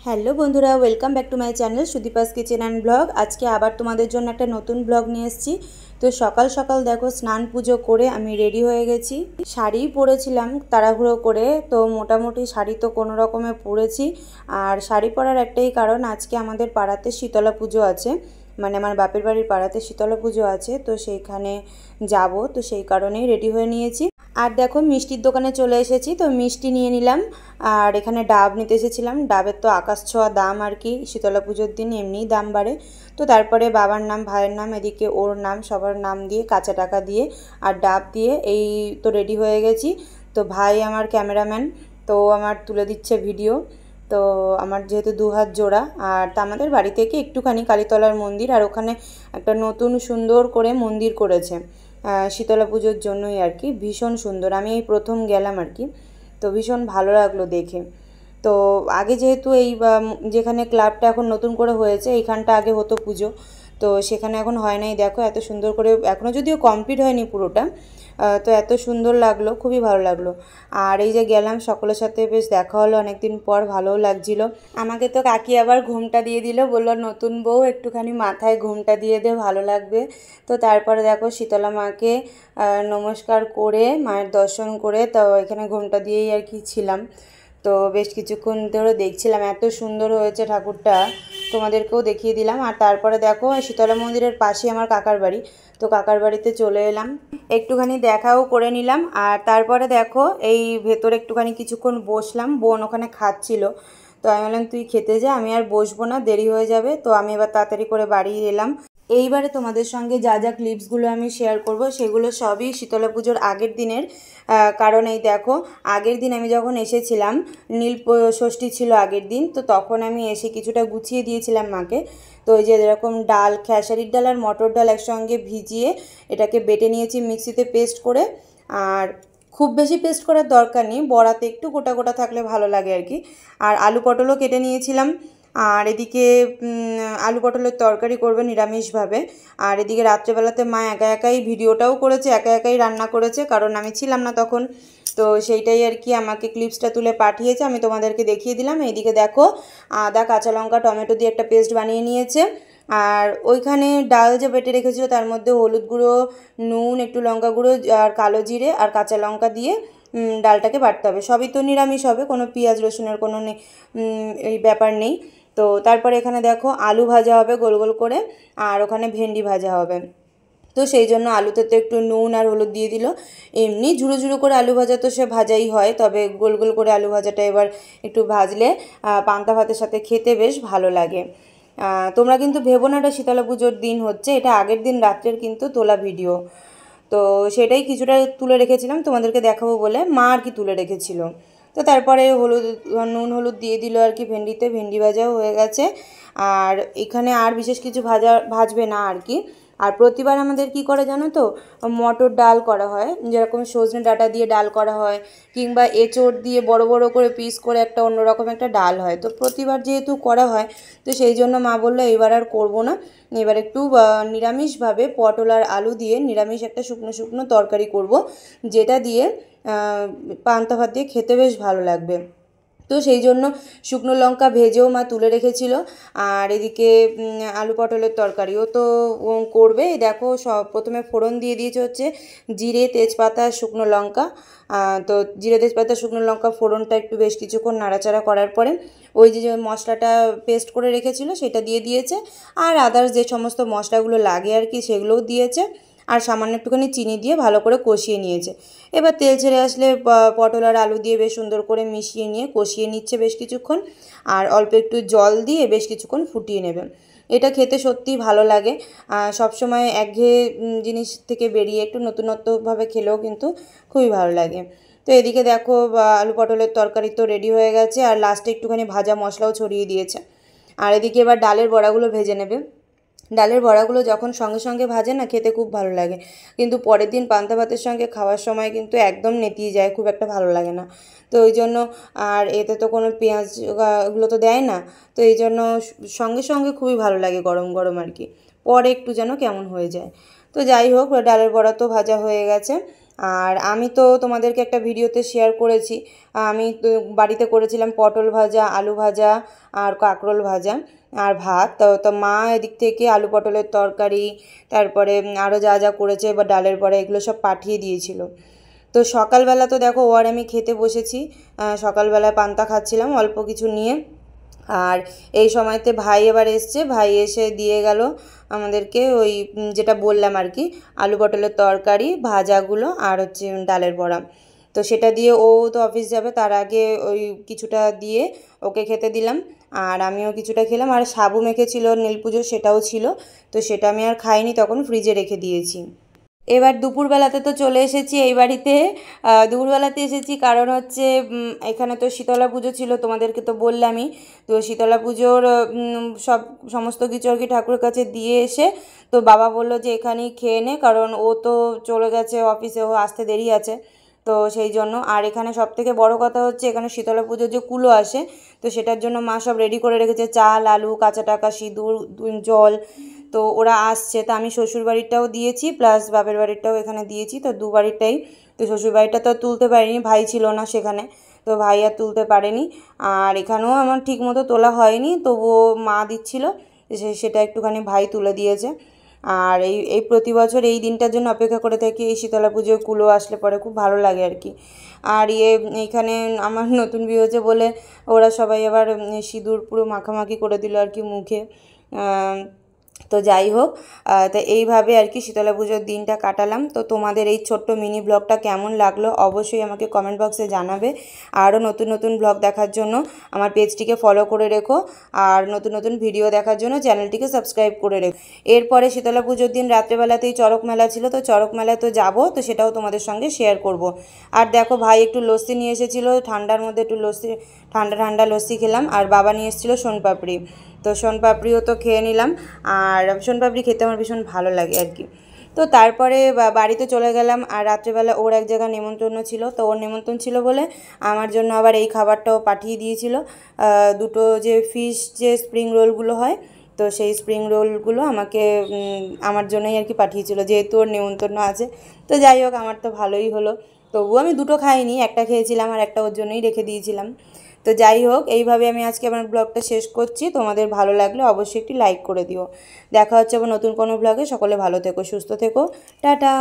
Hello বন্ধুরা, welcome back to my channel Sudipa's kitchen and blog. আজকে আবার তোমাদের জন্য একটা নতুন ব্লগ নিয়ে এসেছি। তো সকাল সকাল দেখো স্নান পুজো করে আমি রেডি হয়ে গেছি। শাড়ি পরেছিলাম তাড়াহুড়ো করে, তো মোটামুটি শাড়ি তো কোনো রকমে পরেছি। আর শাড়ি পরার একটাই কারণ, আজকে আমাদের পাড়াতে শীতলা পুজো আছে, মানে আমার বাপের বাড়ির পাড়াতে শীতলা পুজো আছে, তো সেইখানে যাব, তো সেই কারণেই রেডি হয়ে নিয়েছি। আর দেখো মিষ্টির দোকানে চলে এসেছি, তো মিষ্টি নিয়ে নিলাম। আর এখানে ডাব নিতে এসেছিলাম, ডাবের তো আকাশ ছোঁয়া দাম আর কি, শীতলা পুজোর দিন এমনিই দাম বাড়ে। তো তারপরে বাবার নাম, ভাইয়ের নাম, এদিকে ওর নাম, সবার নাম দিয়ে কাঁচা টাকা দিয়ে আর ডাব দিয়ে এই তো রেডি হয়ে গেছি। তো ভাই আমার ক্যামেরাম্যান, তো আমার তুলে দিচ্ছে ভিডিও। তো আমার যেহেতু দু হাত জোড়া, আর তা আমাদের বাড়ি থেকে একটুখানি কালীতলার মন্দির, আর ওখানে একটা নতুন সুন্দর করে মন্দির করেছে শীতলা পুজোর জন্যই আর কি, ভীষণ সুন্দর। আমি এই প্রথম গেলাম আর কি, তো ভীষণ ভালো লাগলো দেখে। তো আগে যেহেতু এই যেখানে ক্লাবটা এখন নতুন করে হয়েছে, এইখানটা আগে হতো পুজো, তো সেখানে এখন হয় নাই। দেখো এত সুন্দর করে, এখনও যদিও কমপ্লিট হয়নি পুরোটা, তো এত সুন্দর লাগলো, খুবই ভালো লাগলো। আর এই যে গেলাম, সকলের সাথে বেশ দেখা হলো অনেকদিন পর, ভালোও লাগছিল। আমাকে তো কাকি আবার ঘোমটা দিয়ে দিল, বললো নতুন বউ একটুখানি মাথায় ঘোমটা দিয়ে দে, ভালো লাগবে। তো তারপরে দেখো শীতলা মাকে নমস্কার করে, মায়ের দর্শন করে, তো এখানে ঘোমটা দিয়েই আর কি ছিলাম। তো বেশ কিছুক্ষণ ধরে দেখছিলাম, এত সুন্দর হয়েছে ঠাকুরটা, তোমাদেরকেও দেখিয়ে দিলাম। আর তারপরে দেখো শীতলা মন্দিরের পাশে আমার কাকার বাড়ি, তো কাকার বাড়িতে চলে এলাম, একটুখানি দেখাও করে নিলাম। আর তারপরে দেখো এই ভেতরে একটুখানি কিছুক্ষণ বসলাম, বোন ওখানে খাচ্ছিল, তো আমি বললাম তুই খেতে যা, আমি আর বসবো না, দেরি হয়ে যাবে। তো আমি এবার তাড়াতাড়ি করে বাড়ি এলাম। এইবারে তোমাদের সঙ্গে যা যা ক্লিপসগুলো আমি শেয়ার করব, সেগুলো সবই শীতলা পুজোর আগের দিনের। কারণ এই দেখো, আগের দিন আমি যখন এসেছিলাম, নীল ষষ্ঠী ছিল আগের দিন, তো তখন আমি এসে কিছুটা গুছিয়ে দিয়েছিলাম মাকে। তো ওই যে এরকম ডাল, খেসারির ডাল আর মটর ডাল একসঙ্গে ভিজিয়ে এটাকে বেটে নিয়েছি মিক্সিতে পেস্ট করে। আর খুব বেশি পেস্ট করার দরকার নেই, বড়াতে একটু গোটা গোটা থাকলে ভালো লাগে আর কি। আর আলু পটলও কেটে নিয়েছিলাম। আর এদিকে আলু পটলের তরকারি করবে নিরামিষভাবে। আর এদিকে রাত্রেবেলাতে মা একা একাই ভিডিওটাও করেছে, একা একাই রান্না করেছে, কারণ আমি ছিলাম না তখন। তো সেইটাই আর কি, আমাকে ক্লিপসটা তুলে পাঠিয়েছে, আমি তোমাদেরকে দেখিয়ে দিলাম। এইদিকে দেখো আদা, কাঁচা লঙ্কা, টমেটো দিয়ে একটা পেস্ট বানিয়ে নিয়েছে। আর ওইখানে ডাল যে বেটে রেখেছিল, তার মধ্যে হলুদ গুঁড়ো, নুন, একটু লঙ্কা গুঁড়ো আর কালো জিরে আর কাঁচা লঙ্কা দিয়ে ডালটাকে বাটতে হবে। সবই তো নিরামিষ হবে, কোনো পেঁয়াজ রসুনের কোনো এই ব্যাপার নেই। তো তারপরে এখানে দেখো আলু ভাজা হবে গোল গোল করে, আর ওখানে ভেন্ডি ভাজা হবে। তো সেই জন্য আলুতে তো একটু নুন আর হলুদ দিয়ে দিল। এমনি ঝুড়ো ঝুড়ো করে আলু ভাজা তো সে ভাজাই হয়, তবে গোল গোল করে আলু ভাজাটা এবার একটু ভাজলে পান্তা ভাতের সাথে খেতে বেশ ভালো লাগে। তোমরা কিন্তু ভেবো না এটা শীতলা পুজোর দিন হচ্ছে, এটা আগের দিন রাত্রের কিন্তু তোলা ভিডিও। তো সেটাই কিছুটা তুলে রেখেছিলাম তোমাদেরকে দেখাবো বলে, মা আর কি তুলে রেখেছিল। তো তারপরে হলুদ, নুন হলুদ দিয়ে দিল আর কি ভেন্ডিতে, ভেন্ডি ভাজাও হয়ে গেছে। আর এখানে আর বিশেষ কিছু ভাজবে না আর কি। আর প্রতিবার আমাদের কি করে জানো তো, মটর ডাল করা হয়, যেরকম সজনে ডাঁটা দিয়ে ডাল করা হয়, কিংবা এঁচোড় দিয়ে বড় বড় করে পিস করে একটা অন্যরকম একটা ডাল হয়। তো প্রতিবার যেহেতু করা হয়, তো সেই জন্য মা বললো এবার আর করবো না, এবার একটু নিরামিষভাবে পটল আর আলু দিয়ে নিরামিষ একটা শুকনো শুকনো তরকারি করব, যেটা দিয়ে পান্তা ভাত দিয়ে খেতে বেশ ভালো লাগবে। তো সেই জন্য শুকনো লঙ্কা ভেজেও মা তুলে রেখেছিল। আর এদিকে আলু পটলের তরকারিও তো করবে। দেখো সব প্রথমে ফোড়ন দিয়ে দিয়েছে হচ্ছে জিরে, তেজপাতা, শুকনো লঙ্কা। তো জিরে, তেজপাতা, শুকনো লঙ্কা ফোড়নটা একটু বেশ কিছুক্ষণ নাড়াচাড়া করার পরে ওই যে মশলাটা পেস্ট করে রেখেছিল সেটা দিয়ে দিয়েছে। আর আদার্স যে সমস্ত মশলাগুলো লাগে আর কি, সেগুলোও দিয়েছে। আর সামান্য একটুখানি চিনি দিয়ে ভালো করে কষিয়ে নিয়েছে। এবার তেল ছেড়ে আসলে পটল আর আলু দিয়ে বেশ সুন্দর করে মিশিয়ে নিয়ে কষিয়ে নিচ্ছে বেশ কিছুক্ষণ। আর অল্প একটু জল দিয়ে বেশ কিছুক্ষণ ফুটিয়ে নেবে। এটা খেতে সত্যিই ভালো লাগে। সবসময় একঘেয়ে জিনিস থেকে বেরিয়ে একটু নতুনত্বভাবে খেলেও কিন্তু খুবই ভালো লাগে। তো এদিকে দেখো আলু পটলের তরকারি তো রেডি হয়ে গেছে, আর লাস্টে একটুখানি ভাজা মশলাও ছড়িয়ে দিয়েছে। আর এদিকে এবার ডালের বড়াগুলো ভেজে নেবে। ডালের বড়াগুলো যখন সঙ্গে সঙ্গে ভাজে না, খেতে খুব ভালো লাগে, কিন্তু পরের দিন পান্তা ভাতের সঙ্গে খাওয়ার সময় কিন্তু একদম নেতিয়ে যায়, খুব একটা ভালো লাগে না। তো ওই জন্য, আর এতে তো কোনো পেঁয়াজ এগুলো তো দেয় না, তো এই জন্য সঙ্গে সঙ্গে খুবই ভালো লাগে গরম গরম আর কি, পরে একটু যেন কেমন হয়ে যায়। তো যাই হোক, ডালের বড়া তো ভাজা হয়ে গেছে। আর আমি তো তোমাদেরকে একটা ভিডিওতে শেয়ার করেছি, আমি তো বাড়িতে করেছিলাম পটল ভাজা, আলু ভাজা আর কাঁকরোল ভাজা আর ভাত। তো মা এদিক থেকে আলু পটলের তরকারি, তারপরে আরও যা যা করেছে বা ডালের বড়া, এগুলো সব পাঠিয়ে দিয়েছিল। তো সকালবেলা তো দেখো ও আর আমি খেতে বসেছি, সকালবেলায় পান্তা খাচ্ছিলাম অল্প কিছু নিয়ে। আর এই সময়তে ভাই এবার এসছে, ভাই এসে দিয়ে গেল আমাদেরকে ওই যেটা বললাম আর কি, আলু পটলের তরকারি, ভাজাগুলো আর হচ্ছে ডালের বড়া। তো সেটা দিয়ে ও তো অফিস যাবে, তার আগে ওই কিছুটা দিয়ে ওকে খেতে দিলাম, আর আমিও কিছুটা খেলাম। আর সাবু মেখেছিল নীল পুজো, সেটাও ছিল, তো সেটা আমি আর খাইনি, তখন ফ্রিজে রেখে দিয়েছি। এবার দুপুরবেলাতে তো চলে এসেছি এই বাড়িতে। দুপুরবেলাতে এসেছি কারণ হচ্ছে এখানে তো শীতলা পুজো ছিল, তোমাদেরকে তো বললামই। তো শীতলা পুজোর সমস্ত কিছু আর কি ঠাকুরের কাছে দিয়ে এসে, তো বাবা বলল যে এখানেই খেয়ে নে, কারণ ও তো চলে গেছে অফিসে, ও আসতে দেরি আছে। তো সেই জন্য, আর এখানে সবথেকে বড় কথা হচ্ছে এখানে শীতলা পুজোর যে কুলো আসে, তো সেটার জন্য মা সব রেডি করে রেখেছে, চাল, আলু, কাঁচা টাকা, সিঁদুর, জল। তো ওরা আসছে, তো আমি শ্বশুর বাড়িটাও দিয়েছি প্লাস বাপের বাড়িটাও এখানে দিয়েছি, তো দু বাড়িটাই। তো শ্বশুর বাড়িটা তো তুলতে পারিনি, ভাই ছিল না সেখানে, তো ভাই আর তুলতে পারেনি। আর এখানেও আমার ঠিক মতো তোলা হয়নি, তবুও মা দিচ্ছিল, সেটা একটুখানি ভাই তুলে দিয়েছে। আর এই এই প্রতি বছর এই দিনটার জন্য অপেক্ষা করে থাকি, এই শীতলা পুজোর কুলো আসলে পরে খুব ভালো লাগে আর কি। আর এইখানে আমার নতুন বিয়ে হয়েছে বলে ওরা সবাই আবার সিঁদুর পুরো মাখামাখি করে দিল আর কি মুখে। তো যাই হোক, তো এইভাবে আর কি শীতলা পুজোর দিনটা কাটালাম। তো তোমাদের এই ছোট্ট মিনি ব্লগটা কেমন লাগলো অবশ্যই আমাকে কমেন্ট বক্সে জানাবে। আরও নতুন নতুন ব্লগ দেখার জন্য আমার পেজটিকে ফলো করে রেখো, আর নতুন নতুন ভিডিও দেখার জন্য চ্যানেলটিকে সাবস্ক্রাইব করে রেখো। এরপরে শীতলা পুজোর দিন রাত্রেবেলাতেই চড়ক মেলা ছিল, তো চড়ক মেলায় তো যাবো, তো সেটাও তোমাদের সঙ্গে শেয়ার করব। আর দেখো ভাই একটু লস্যি নিয়ে এসেছিলো, ঠান্ডার মধ্যে একটু লস্যি, ঠান্ডা ঠান্ডা লস্যি খেলাম। আর বাবা নিয়ে এসেছিলো সোনপাপড়ি, তো সোনপাপড়িও তো খেয়ে নিলাম। আর সোনপাপড়ি খেতে আমার ভীষণ ভালো লাগে আর কি। তো তারপরে বাড়িতে চলে গেলাম, আর রাত্রেবেলা ওর এক জায়গায় নেমন্তন্ন ছিল, তো ওর নেমন্তন্ন ছিল বলে আমার জন্য আবার এই খাবারটাও পাঠিয়ে দিয়েছিল, দুটো যে ফিশ যে স্প্রিং রোলগুলো হয়, তো সেই স্প্রিং রোলগুলো আমাকে আমার জন্যই আর কি পাঠিয়েছিল, যেহেতু ওর নেমন্তন্ন আছে। তো যাই হোক, আমার তো ভালোই হলো, তবুও আমি দুটো খাইনি, একটা খেয়েছিলাম আর একটা ওর জন্যই রেখে দিয়েছিলাম। তো যাই হোক, এইভাবে আমি আজকে আমার ব্লগটা শেষ করছি। তোমাদের ভালো লাগলে অবশ্যই একটি লাইক করে দিও। দেখা হচ্ছে আবার নতুন কোনো ব্লগে। সকলে ভালো থেকো, সুস্থ থেকো, টাটা।